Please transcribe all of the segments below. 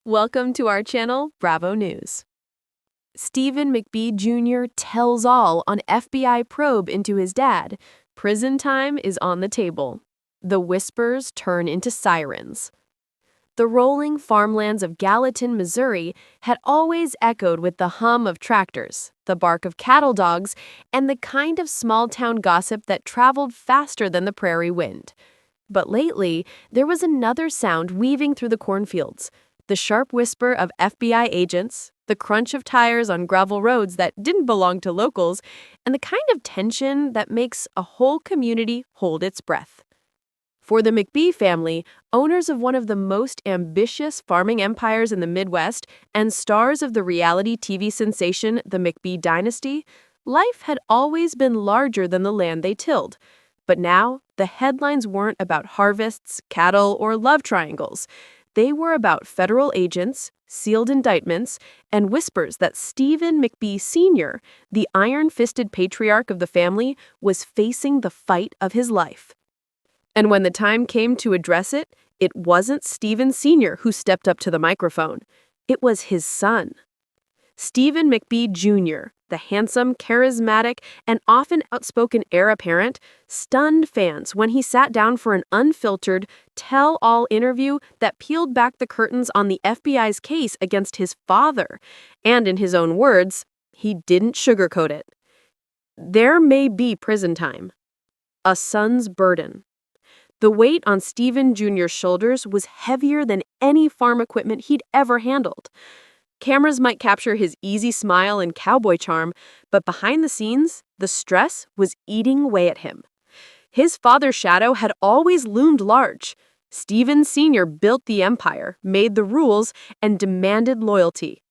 Welcome to our channel, Bravo News. Stephen McBee Jr. tells all on FBI probe into his dad. Prison time is on the table. The whispers turn into sirens. The rolling farmlands of Gallatin, Missouri had always echoed with the hum of tractors, the bark of cattle dogs, and the kind of small-town gossip that traveled faster than the prairie wind. But lately, there was another sound weaving through the cornfields. The sharp whisper of FBI agents, the crunch of tires on gravel roads that didn't belong to locals, and the kind of tension that makes a whole community hold its breath. For the McBee family, owners of one of the most ambitious farming empires in the Midwest and stars of the reality TV sensation The McBee Dynasty, life had always been larger than the land they tilled. But now, the headlines weren't about harvests, cattle, or love triangles. They were about federal agents, sealed indictments, and whispers that Stephen McBee Sr., the iron-fisted patriarch of the family, was facing the fight of his life. And when the time came to address it, it wasn't Stephen Sr. who stepped up to the microphone. It was his son. Stephen McBee Jr., the handsome, charismatic, and often outspoken heir apparent, stunned fans when he sat down for an unfiltered, tell-all interview that peeled back the curtains on the FBI's case against his father. And in his own words, he didn't sugarcoat it. There may be prison time. A son's burden. The weight on Stephen Jr.'s shoulders was heavier than any farm equipment he'd ever handled. Cameras might capture his easy smile and cowboy charm, but behind the scenes, the stress was eating away at him. His father's shadow had always loomed large. Stephen Sr. built the empire, made the rules, and demanded loyalty.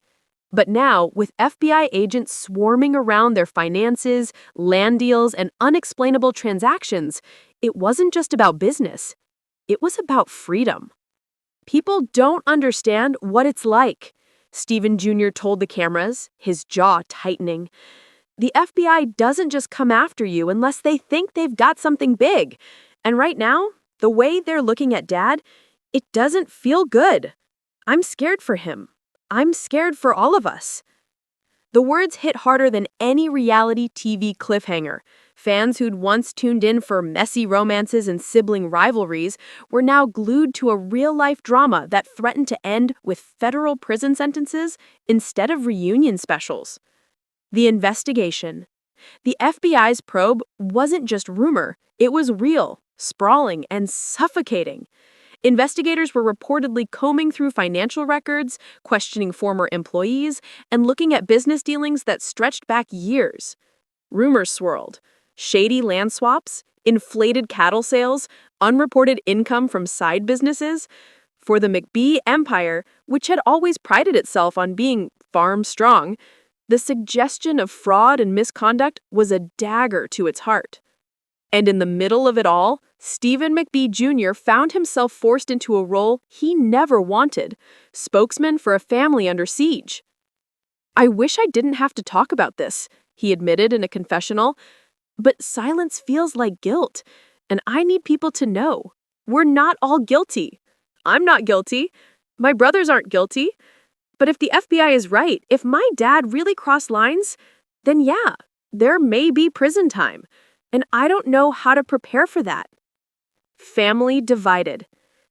But now, with FBI agents swarming around their finances, land deals, and unexplainable transactions, it wasn't just about business. It was about freedom. People don't understand what it's like, Stephen Jr. told the cameras, his jaw tightening. The FBI doesn't just come after you unless they think they've got something big. And right now, the way they're looking at Dad, it doesn't feel good. I'm scared for him. I'm scared for all of us. The words hit harder than any reality TV cliffhanger. Fans who'd once tuned in for messy romances and sibling rivalries were now glued to a real-life drama that threatened to end with federal prison sentences instead of reunion specials. The investigation. The FBI's probe wasn't just rumor, it was real, sprawling, and suffocating. Investigators were reportedly combing through financial records, questioning former employees, and looking at business dealings that stretched back years. Rumors swirled. Shady land swaps, inflated cattle sales, unreported income from side businesses. For the McBee empire, which had always prided itself on being farm strong, the suggestion of fraud and misconduct was a dagger to its heart. And in the middle of it all, Stephen McBee Jr. found himself forced into a role he never wanted, spokesman for a family under siege. "I wish I didn't have to talk about this," he admitted in a confessional, "but silence feels like guilt, and I need people to know. We're not all guilty. I'm not guilty. My brothers aren't guilty. But if the FBI is right, if my dad really crossed lines, then yeah, there may be prison time. And I don't know how to prepare for that." Family divided.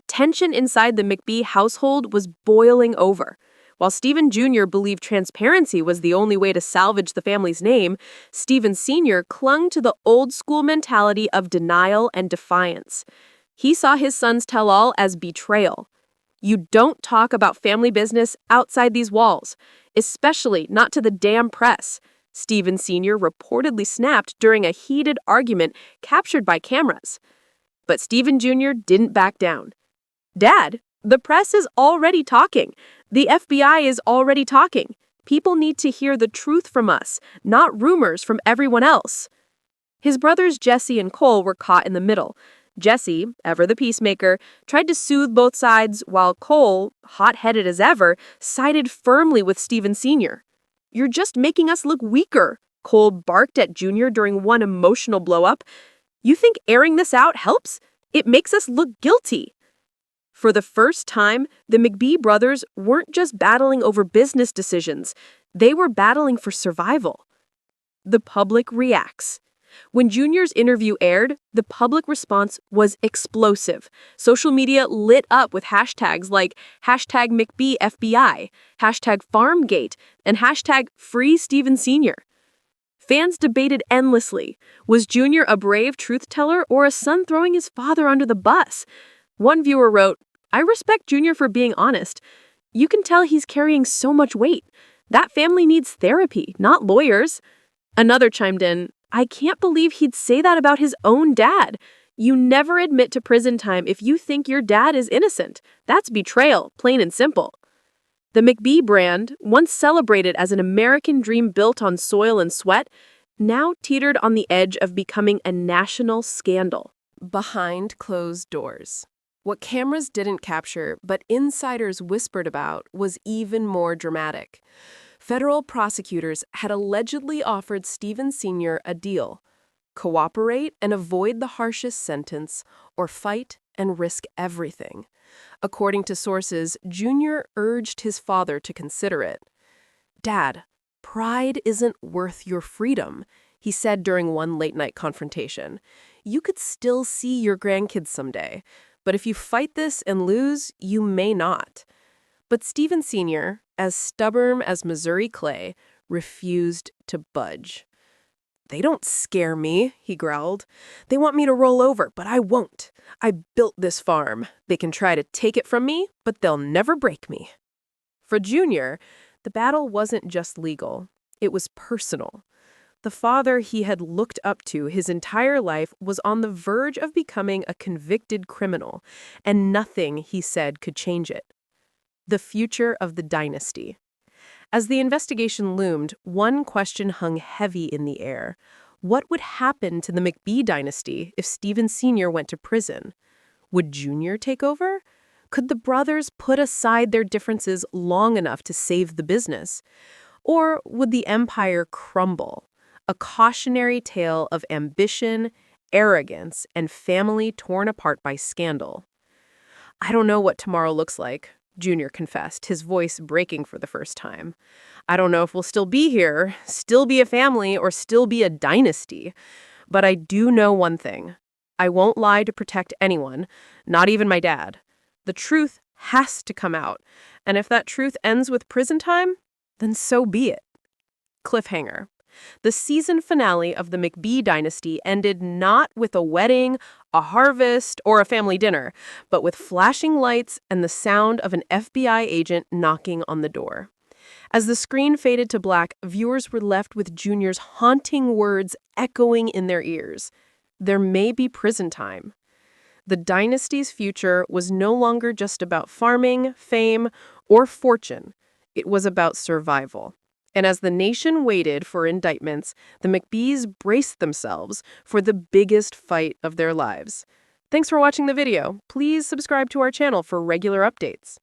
Tension inside the McBee household was boiling over. While Stephen Jr. believed transparency was the only way to salvage the family's name, Stephen Sr. clung to the old-school mentality of denial and defiance. He saw his son's tell-all as betrayal. You don't talk about family business outside these walls, especially not to the damn press, Stephen Sr. reportedly snapped during a heated argument captured by cameras. But Stephen Jr. didn't back down. "Dad, the press is already talking. The FBI is already talking. People need to hear the truth from us, not rumors from everyone else." His brothers Jesse and Cole were caught in the middle. Jesse, ever the peacemaker, tried to soothe both sides, while Cole, hot-headed as ever, sided firmly with Stephen Sr. "You're just making us look weaker," Cole barked at Jr. during one emotional blow-up. "You think airing this out helps? It makes us look guilty." For the first time, the McBee brothers weren't just battling over business decisions, they were battling for survival. The public reacts. When Junior's interview aired, the public response was explosive. Social media lit up with hashtags like hashtag McBeeFBI, hashtag Farmgate, and hashtag Free Stephen Sr. Fans debated endlessly. Was Junior a brave truth teller or a son throwing his father under the bus? One viewer wrote, "I respect Junior for being honest. You can tell he's carrying so much weight. That family needs therapy, not lawyers." Another chimed in, "I can't believe he'd say that about his own dad. You never admit to prison time if you think your dad is innocent. That's betrayal, plain and simple." The McBee brand, once celebrated as an American dream built on soil and sweat, now teetered on the edge of becoming a national scandal. Behind closed doors. What cameras didn't capture, but insiders whispered about, was even more dramatic. Federal prosecutors had allegedly offered Stephen Sr. a deal: cooperate and avoid the harshest sentence, or fight and risk everything. According to sources, Junior urged his father to consider it. "Dad, pride isn't worth your freedom," he said during one late-night confrontation. "You could still see your grandkids someday, but if you fight this and lose, you may not." But Stephen Sr., as stubborn as Missouri clay, refused to budge. "They don't scare me," he growled. "They want me to roll over, but I won't. I built this farm. They can try to take it from me, but they'll never break me." For Junior, the battle wasn't just legal. It was personal. The father he had looked up to his entire life was on the verge of becoming a convicted criminal, and nothing he said could change it. The future of the dynasty. As the investigation loomed, one question hung heavy in the air. What would happen to the McBee dynasty if Stephen Sr. went to prison? Would Junior take over? Could the brothers put aside their differences long enough to save the business? Or would the empire crumble? A cautionary tale of ambition, arrogance, and family torn apart by scandal. "I don't know what tomorrow looks like," Junior confessed, his voice breaking for the first time. "I don't know if we'll still be here, still be a family, or still be a dynasty. But I do know one thing. I won't lie to protect anyone, not even my dad. The truth has to come out, and if that truth ends with prison time, then so be it." Cliffhanger. The season finale of the McBee dynasty ended not with a wedding, a harvest, or a family dinner, but with flashing lights and the sound of an FBI agent knocking on the door. As the screen faded to black, viewers were left with Junior's haunting words echoing in their ears. There may be prison time. The dynasty's future was no longer just about farming, fame, or fortune. It was about survival. And as the nation waited for indictments, the McBees braced themselves for the biggest fight of their lives. Thanks for watching the video. Please subscribe to our channel for regular updates.